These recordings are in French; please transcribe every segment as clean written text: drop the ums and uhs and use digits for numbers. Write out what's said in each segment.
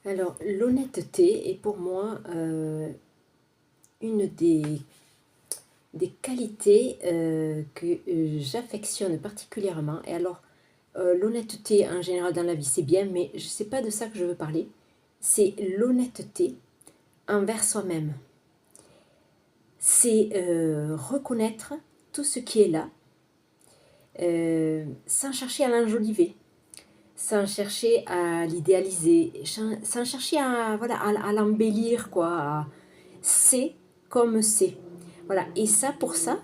Alors, l'honnêteté est pour moi une des qualités que j'affectionne particulièrement. Et alors, l'honnêteté en général dans la vie, c'est bien, mais je ne sais pas de ça que je veux parler. C'est l'honnêteté envers soi-même. C'est reconnaître tout ce qui est là, sans chercher à l'enjoliver, sans chercher à l'idéaliser, sans chercher à, voilà, à l'embellir, quoi. C'est comme c'est. Voilà. Et ça, pour ça,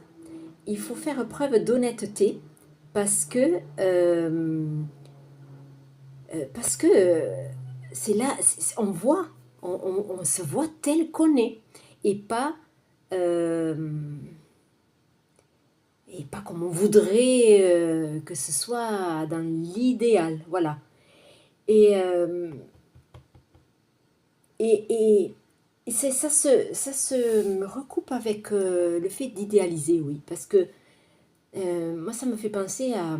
il faut faire preuve d'honnêteté parce que c'est là, on voit, on se voit tel qu'on est et pas comme on voudrait que ce soit dans l'idéal, voilà. Et et, et ça se recoupe avec le fait d'idéaliser, oui, parce que moi, ça me fait penser à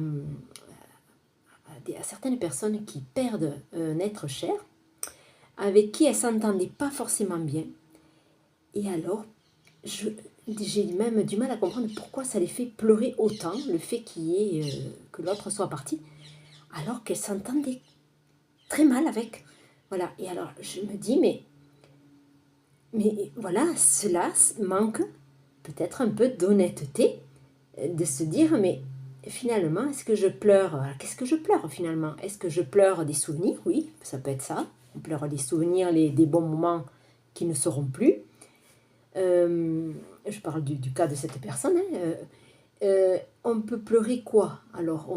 certaines personnes qui perdent un être cher, avec qui elles ne s'entendaient pas forcément bien. Et alors, j'ai même du mal à comprendre pourquoi ça les fait pleurer autant, le fait que l'autre soit parti, alors qu'elles s'entendaient très mal avec. Voilà. Et alors, je me dis, mais voilà, cela manque peut-être un peu d'honnêteté, de se dire, mais finalement, est-ce que je pleure? Qu'est-ce que je pleure finalement? Est-ce que je pleure des souvenirs? Oui, ça peut être ça. On pleure des souvenirs, des bons moments qui ne seront plus. Je parle du cas de cette personne. On peut pleurer quoi? Alors,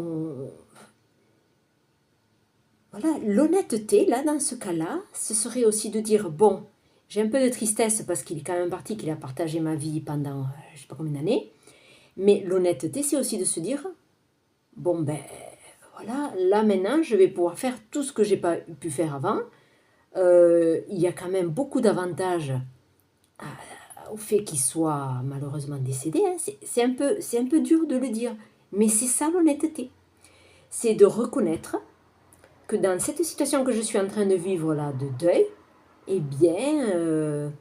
voilà, l'honnêteté, là, dans ce cas-là, ce serait aussi de dire, bon, j'ai un peu de tristesse parce qu'il est quand même parti, qu'il a partagé ma vie pendant je ne sais pas combien d'années. Mais l'honnêteté, c'est aussi de se dire, bon ben voilà, là maintenant, je vais pouvoir faire tout ce que j'ai pas pu faire avant. Il y a quand même beaucoup d'avantages au fait qu'il soit malheureusement décédé. Hein. C'est un peu dur de le dire, mais c'est ça l'honnêteté. C'est de reconnaître que dans cette situation que je suis en train de vivre là, de deuil, eh bien,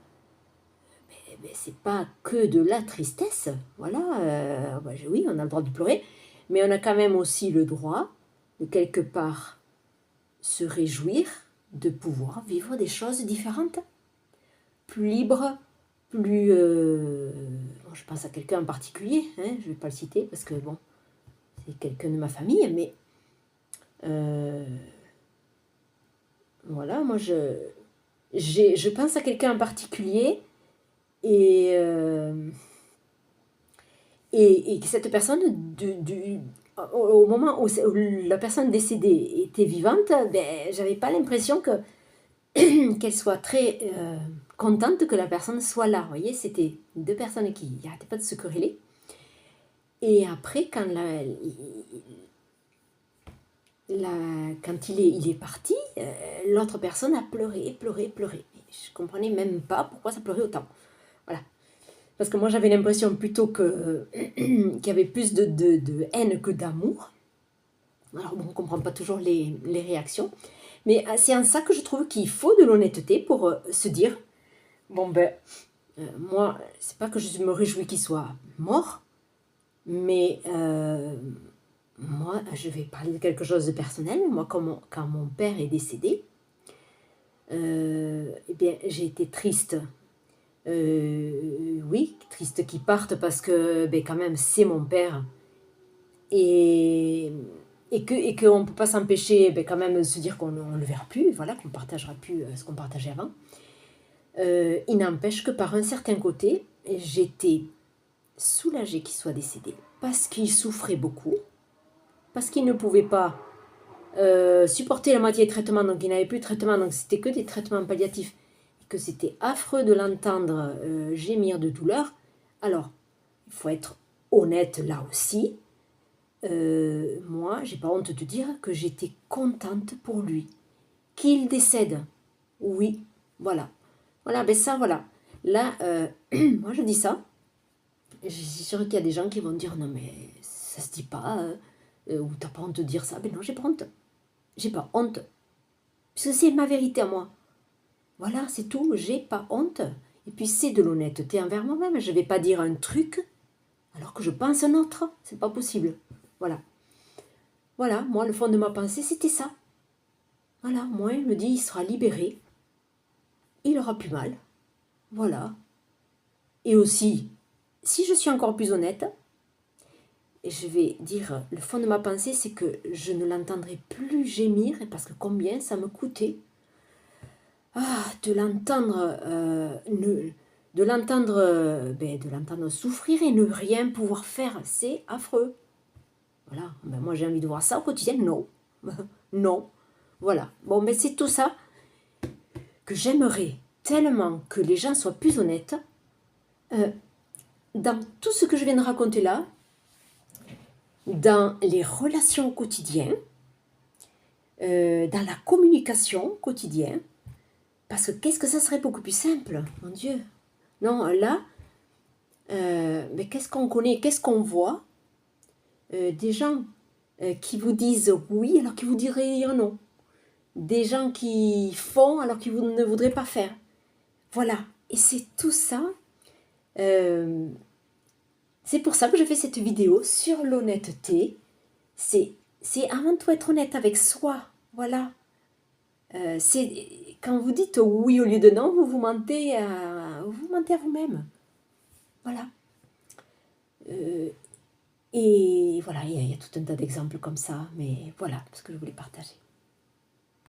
c'est pas que de la tristesse. Voilà, oui, on a le droit de pleurer, mais on a quand même aussi le droit de quelque part se réjouir de pouvoir vivre des choses différentes, plus libres, plus... bon, je pense à quelqu'un en particulier, hein, je ne vais pas le citer parce que bon, c'est quelqu'un de ma famille, mais voilà, moi je pense à quelqu'un en particulier et, et que cette personne, au moment où la personne décédée était vivante, ben, j'avais pas l'impression que qu'elle soit très contente que la personne soit là. Vous voyez, c'était deux personnes qui n'arrêtaient pas de se quereller. Et après, quand il est parti, l'autre personne a pleuré, pleuré, pleuré. Je ne comprenais même pas pourquoi ça pleurait autant. Voilà. Parce que moi, j'avais l'impression plutôt qu'il y avait plus de haine que d'amour. Alors, bon, on ne comprend pas toujours les réactions. Mais c'est en ça que je trouve qu'il faut de l'honnêteté pour se dire, bon ben, moi, c'est pas que je me réjouis qu'il soit mort, mais moi, je vais parler de quelque chose de personnel. Moi, quand mon père est décédé, eh bien, j'ai été triste. Oui, triste qu'il parte parce que, ben, quand même, c'est mon père. Et, et qu'on ne peut pas s'empêcher, ben, quand même, de se dire qu'on ne le verra plus, voilà, qu'on ne partagera plus ce qu'on partageait avant. Il n'empêche que par un certain côté, j'étais soulagée qu'il soit décédé parce qu'il souffrait beaucoup, parce qu'il ne pouvait pas supporter la moitié des traitements, donc il n'avait plus de traitement, donc c'était que des traitements palliatifs, et que c'était affreux de l'entendre gémir de douleur. Alors, il faut être honnête là aussi. Moi, j'ai pas honte de dire que j'étais contente pour lui. Qu'il décède, oui, voilà. Voilà, ben ça, voilà. Là, moi je dis ça. Je suis sûre qu'il y a des gens qui vont dire non, mais ça se dit pas, ou t'as pas honte de dire ça. Ben non, j'ai pas honte. J'ai pas honte. Puisque c'est ma vérité à moi. Voilà, c'est tout, j'ai pas honte. Et puis c'est de l'honnêteté envers moi-même. Je vais pas dire un truc alors que je pense un autre. C'est pas possible. Voilà. Voilà, moi, le fond de ma pensée, c'était ça. Voilà, moi, il me dit, il sera libéré. Il aura plus mal. Voilà. Et aussi, si je suis encore plus honnête, je vais dire, le fond de ma pensée, c'est que je ne l'entendrai plus gémir, parce que combien ça me coûtait de l'entendre de l'entendre souffrir et ne rien pouvoir faire. C'est affreux. Voilà. Ben, moi, j'ai envie de voir ça au quotidien. Non. Non. Voilà. Bon, mais c'est tout ça que j'aimerais tellement que les gens soient plus honnêtes dans tout ce que je viens de raconter là, dans les relations au quotidien, dans la communication quotidienne, parce que qu'est-ce que ça serait beaucoup plus simple, mon Dieu. Non, là, mais qu'est-ce qu'on connaît, qu'est-ce qu'on voit des gens qui vous disent oui alors qu'ils vous diraient non. Des gens qui font alors qu'ils ne voudraient pas faire. Voilà. Et c'est tout ça. C'est pour ça que je fais cette vidéo sur l'honnêteté. C'est avant tout être honnête avec soi. Voilà. Quand vous dites oui au lieu de non, vous mentez à vous-même. Voilà. Et voilà, il y a tout un tas d'exemples comme ça, mais voilà ce que je voulais partager.